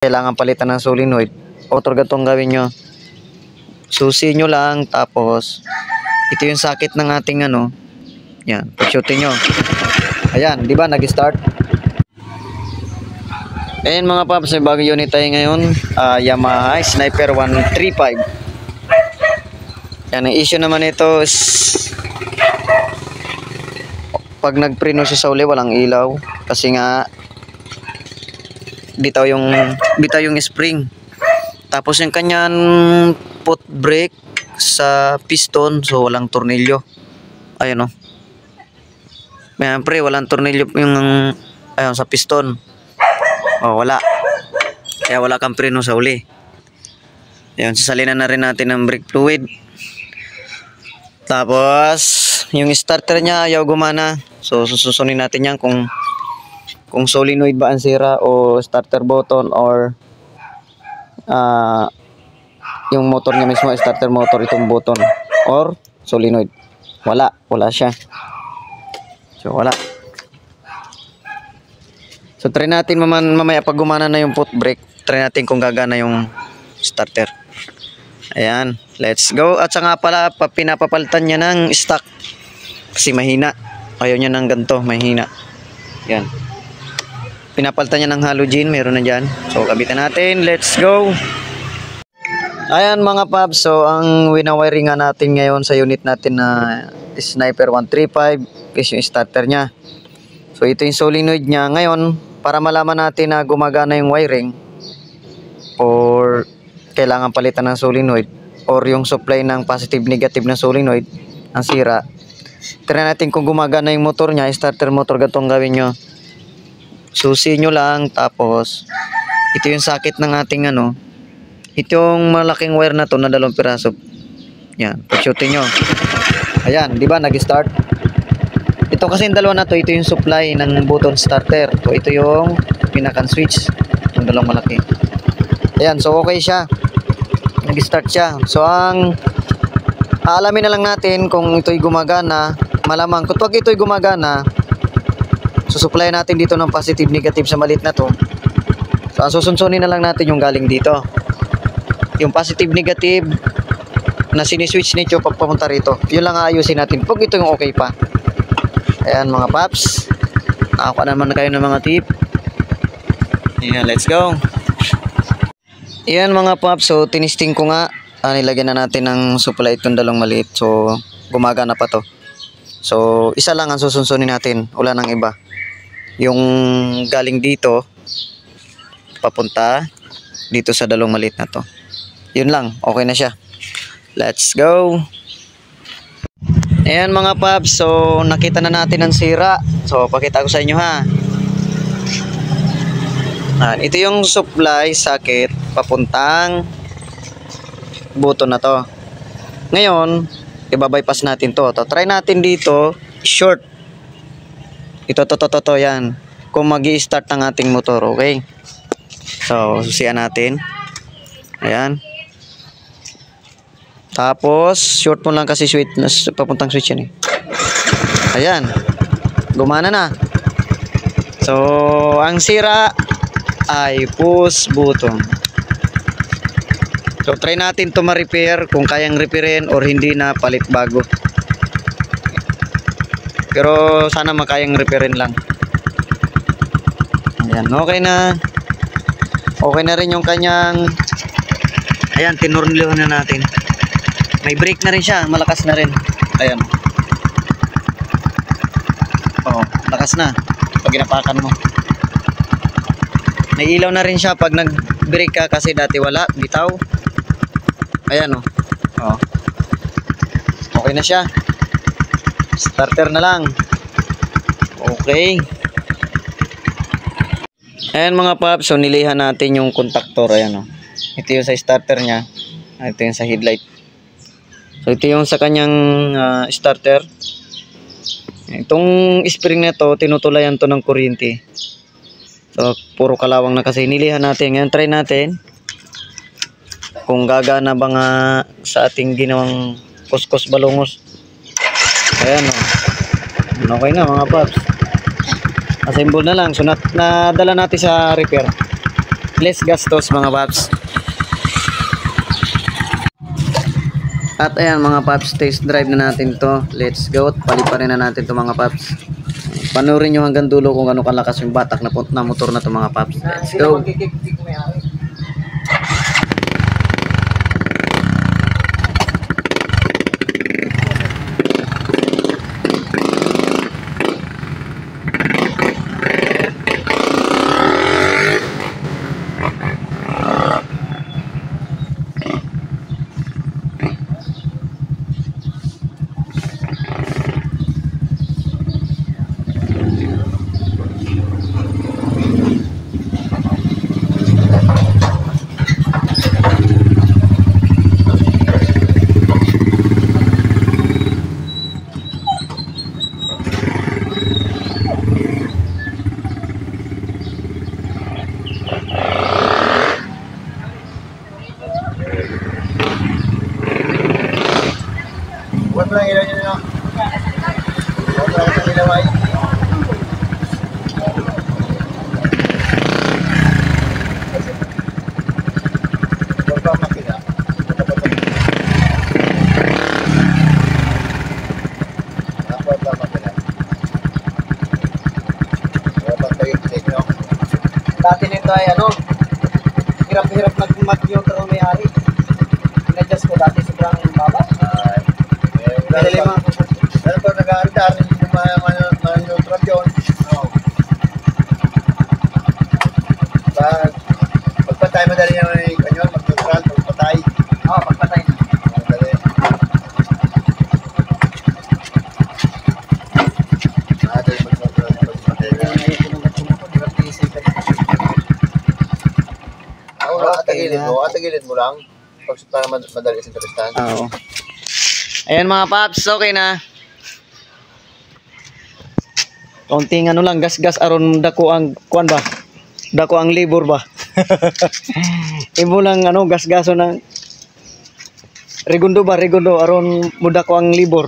kailangan palitan ng solenoid, motor gatong gawin nyo. Susi nyo lang, tapos ito yung sakit ng ating yan, pag-shootin nyo. Ayan, di ba nag-start? Ayan mga paps, may bagong unit tayo ngayon, Yamaha Sniper 135. Yan, ang issue naman ito is pag nagpreno siya sa uli, walang ilaw kasi nga bitaw yung spring. Tapos yung kanyang foot brake sa piston, so walang tornilyo. Ayun oh. Ayan pre, walang tornilyo yung ayun sa piston. Oh, wala. Kaya wala kang preno sa uli. Ayun, sasalinan na rin natin ng brake fluid. Tapos yung starter niya ayaw gumana. So susunin natin yan kung solenoid ba ang sira o starter button or yung motor niya mismo, starter motor itong button or solenoid. Wala siya. So wala. So try natin mamaya pag gumana na yung foot brake, try natin kung gagana yung starter. Ayan, let's go. At saka pala pinapapalitan niya ng stock kasi mahina. Ayaw niya ng ganito, mahina. Yan. Pinapalitan niya ng halogen, meron na dyan. So kabitan natin, let's go. Ayan mga paps, so ang winawiring nga natin ngayon sa unit natin na Sniper 135 is yung starter niya. So ito yung solenoid niya. Ngayon, para malaman natin na gumagana yung wiring or kailangan palitan ng solenoid or yung supply ng positive negative na solenoid ang sira, try natin kung gumagana yung motor niya, starter motor. Gatong gawin nyo, susi nyo lang, tapos ito yung sakit ng ating itong malaking wire na to na 2 piraso. Yan, pag-shootin nyo. Ayan, di ba nag-start? Ito kasi yung dalawa na to, ito yung supply ng button starter. So ito yung pinakan switch, yung dalawang malaki. Ayan, so okay siya, nag-start siya. So ang aalamin na lang natin kung ito'y gumagana. Malamang kung wag ito'y gumagana, susupply natin dito ng positive negative sa malit na to. So ang susunsunin na lang natin yung galing dito, yung positive negative na siniswitch nito papunta rito. Yun lang ayusin natin pag ito yung okay pa. Ayan mga paps, nakakuha naman kayo ng mga tip. Ayan, let's go. Ayan mga paps, so tinisting ko nga, nilagyan na natin ng supply itong dalawang maliit. So gumagana pa to. So isa lang ang susunsunin natin, wala nang iba. Yung galing dito papunta dito sa dalawang maliit na to. Yun lang, okay na siya. Let's go. Ayan mga paps, so nakita na natin ang sira. So pakita ko sa inyo ha. Ito yung supply socket papuntang button na to. Ngayon, i-bypass natin to. Try natin dito, short. Ito to yan. Kung magi-start ng ating motor, okay? So susian natin. Ayan. Tapos short mo lang kasi switch, papuntang switch yan eh. Ayan, gumana na. So ang sira ay push button. So try natin to ma-repair kung kayang repairin or hindi na palit bago. Pero sana makayang repairin lang. Ayan, okay na. Okay na rin yung kanyang, ayan, tinurnilyo na natin. May brake na rin siya, malakas na rin. Ayan. Oh, lakas na pag ginapakan mo. May ilaw na rin siya pag nag-brake ka kasi dati wala, bitaw. Ayan oh. Oh. Okay na siya. Starter na lang. Okay. Ayan mga paps, so nilihan natin yung contactor. Ayan oh. Ito yung sa starter niya. Ito yung sa headlight. So ito yung sa kanyang starter. Itong spring na to, tinutulayan to ng kuryente. So puro kalawang na kasi. Nilihan natin. Ngayon try natin kung gagana ba nga sa ating ginawang kuskus balungos. Ayan o. Okay na mga paps. Assemble na lang. So nadala natin sa repair. less gastos mga paps. At ayan mga paps, test drive na natin to. Let's go. Paliparin na natin to mga paps. Panurin nyo hanggang dulo kung gano'ng kalakas yung batak na motor na to mga paps. Let's go. Huwag mo lang ilaw nyo na. Huwag mo lang ilaw ay. Huwag ba makina? Huwag ba makina? Huwag ba tayo tinig, no? Dati nito ay ano, hirap-hirap mag-mag yung tarong may-ari. In-adjust ko dati sobrang baba. Pero pag nag-aandar, yung manutrap yun. Pagpatay, madali yung mag-neutral, pagpatay. Oo, pagpatay na. Madali. Madali mag-neutral, pagpatay na. Atagilid mo lang. Para madali sa interestan. Oo. Ayan mga paps, okay na. Konting ano lang, gas-gas aron dako ang kuan ba? Dako ang libur ba? Imo lang ano, gas-gaso ng Regundo ba? Regundo aron mudako ang libur.